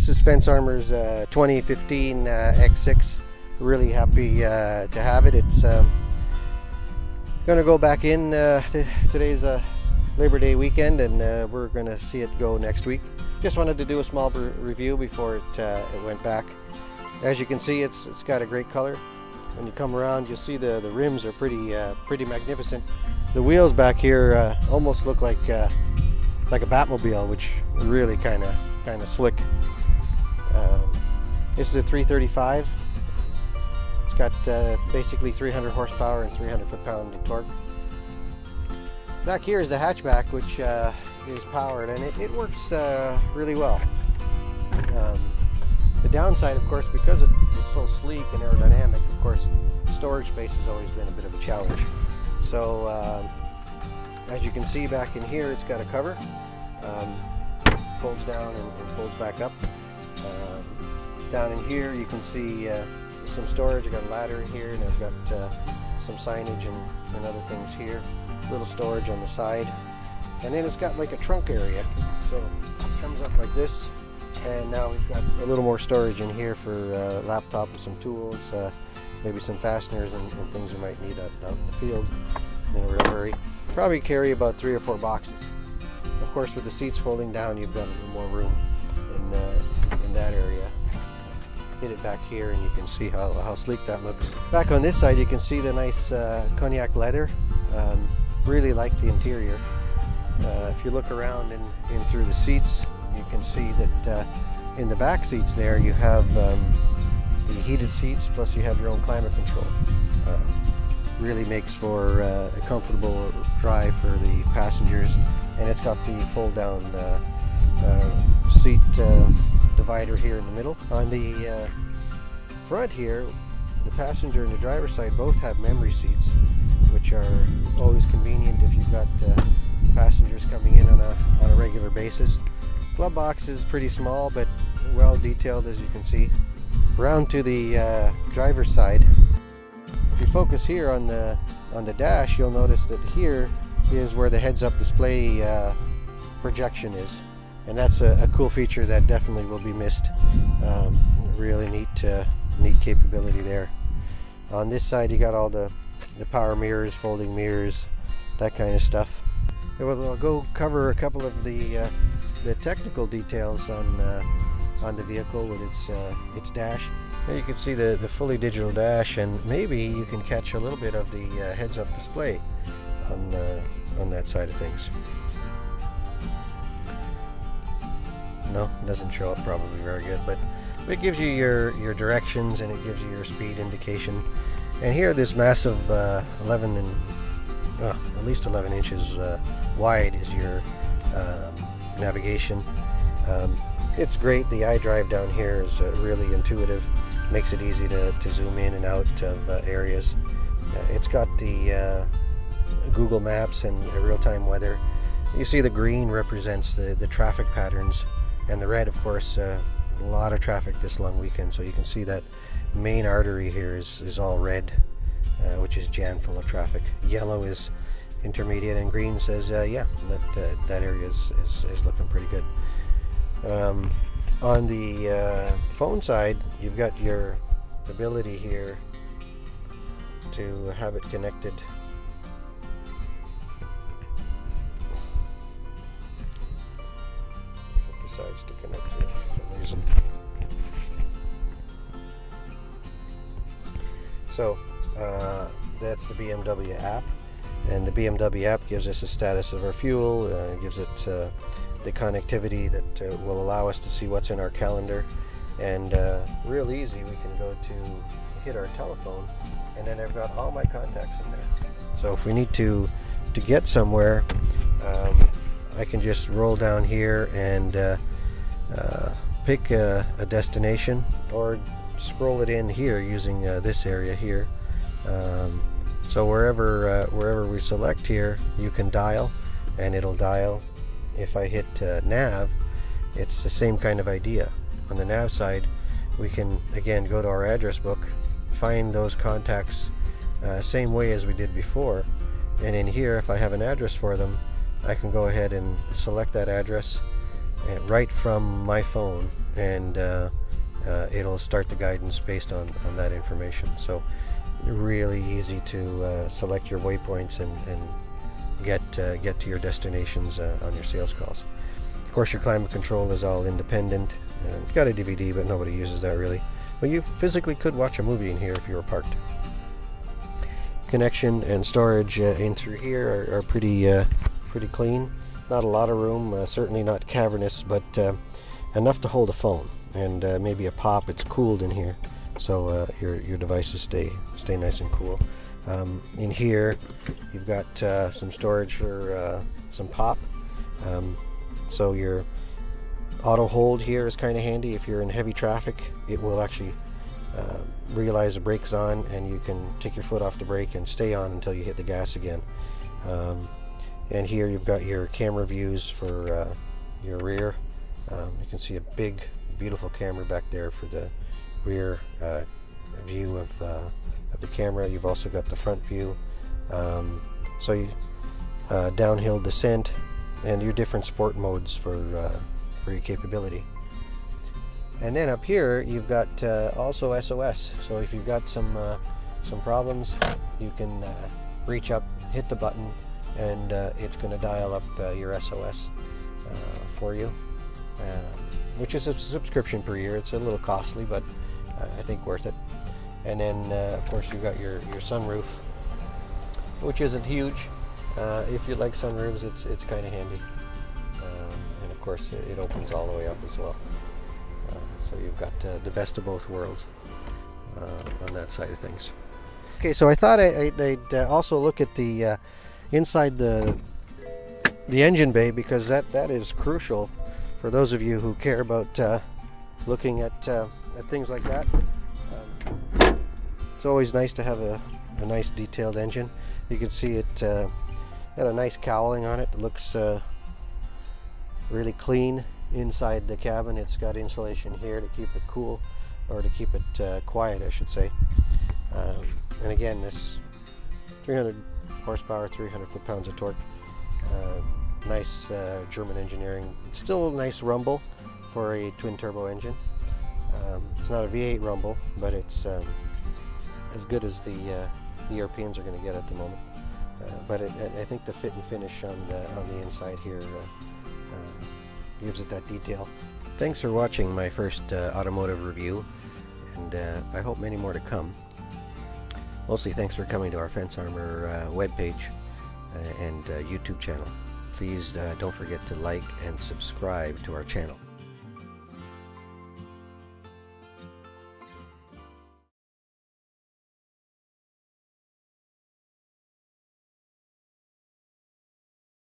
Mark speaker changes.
Speaker 1: This is Fence Armor's 2015 X6. Really happy to have it. It's gonna go back in today's Labor Day weekend, and we're gonna see it go next week. Just wanted to do a small review before it went back. As you can see, it's got a great color. When you come around, you'll see the rims are pretty magnificent. The wheels back here almost look like a Batmobile, which really kind of slick. This is a 335. It's got basically 300 horsepower and 300 foot-pound of torque. Back here is the hatchback, which is powered, and it works really well. The downside, of course, because it's so sleek and aerodynamic, of course, storage space has always been a bit of a challenge. So, as you can see back in here, it's got a cover. Folds down and folds back up. Down in here, you can see some storage. I've got a ladder in here, and I've got some signage and other things here. Little storage on the side. And then it's got like a trunk area. So it comes up like this. And now we've got a little more storage in here for laptop and some tools, maybe some fasteners and things you might need out in the field in a real hurry. Probably carry about 3 or 4 boxes. Of course, with the seats folding down, you've got a little more room in that area. Hit it back here, and you can see how sleek that looks. Back on this side, you can see the nice cognac leather. Really like the interior. If you look around in through the seats, you can see that in the back seats there, you have the heated seats, plus you have your own climate control. Really makes for a comfortable drive for the passengers, and it's got the fold-down seat divider here in the middle. On the front here, the passenger and the driver's side both have memory seats, which are always convenient if you've got passengers coming in on a regular basis. Glove box is pretty small, but well detailed, as you can see. Around to the driver's side. If you focus here on the dash, you'll notice that here is where the heads-up display projection is, and that's a cool feature that definitely will be missed. Really neat capability there. On this side, you got all the power mirrors, folding mirrors, that kind of stuff. We'll go cover a couple of the technical details on the vehicle with its dash. There you can see the fully digital dash, and maybe you can catch a little bit of the heads-up display on that side of things. No, it doesn't show up probably very good, but it gives you your directions, and it gives you your speed indication. And here, this massive 11 and at least 11 inches wide is your navigation. It's great. The iDrive down here is really intuitive. Makes it easy to zoom in and out of areas. It's got the Google Maps and real-time weather. You see the green represents the traffic patterns, and the red, of course, a lot of traffic this long weekend. So you can see that main artery here is all red, which is jam full of traffic. Yellow is intermediate, and green says yeah, that area is looking pretty good. On the phone side, you've got your ability here to have it connected. It decides to connect here for some reason. So that's the BMW app, and the BMW app gives us a status of our fuel, gives it the connectivity that will allow us to see what's in our calendar, and real easy, we can go to hit our telephone, and then I've got all my contacts in there. So if we need to get somewhere, I can just roll down here and pick a destination, or scroll it in here using this area here. So wherever we select here, you can dial, and it'll dial. If I hit nav, it's the same kind of idea. On the nav side, we can again go to our address book, find those contacts same way as we did before, and in here, if I have an address for them, I can go ahead and select that address right from my phone, and it'll start the guidance based on that information. So really easy to select your waypoints and get to your destinations on your sales calls. Of course, your climate control is all independent. It's got a DVD, but nobody uses that really. But you physically could watch a movie in here if you were parked. Connection and storage in through here are pretty clean. Not a lot of room, certainly not cavernous, but enough to hold a phone and maybe a pop. It's cooled in here, so your devices stay nice and cool. In here, you've got some storage for some pop. So your auto hold here is kind of handy. If you're in heavy traffic, it will actually realize the brake's on, and you can take your foot off the brake and stay on until you hit the gas again. And here you've got your camera views for your rear. You can see a big, beautiful camera back there for the rear view of the camera. You've also got the front view. So you downhill descent and your different sport modes for your capability. And then up here you've got also SOS. So if you've got some problems, you can reach up, hit the button, and it's going to dial up your SOS for you, which is a subscription per year. It's a little costly, but I think worth it. And then of course you've got your sunroof, which isn't huge. If you like sunroofs, it's kind of handy. And of course it opens all the way up as well. So you've got the best of both worlds on that side of things. Okay, so I thought I'd also look at the inside the engine bay, because that is crucial for those of you who care about looking at things like that. It's always nice to have a nice detailed engine. You can see it got a nice cowling on it. It looks really clean inside the cabin. It's got insulation here to keep it cool, or to keep it quiet, I should say. And again, this 300 horsepower, 300 foot-pounds of torque. Nice German engineering. It's still a nice rumble for a twin-turbo engine. It's not a V8 rumble, but it's as good as the Europeans are going to get at the moment. But I think the fit and finish on the inside here gives it that detail. Thanks for watching my first automotive review, and I hope many more to come. Mostly thanks for coming to our Fence Armor webpage and YouTube channel. Please don't forget to like and subscribe to our channel.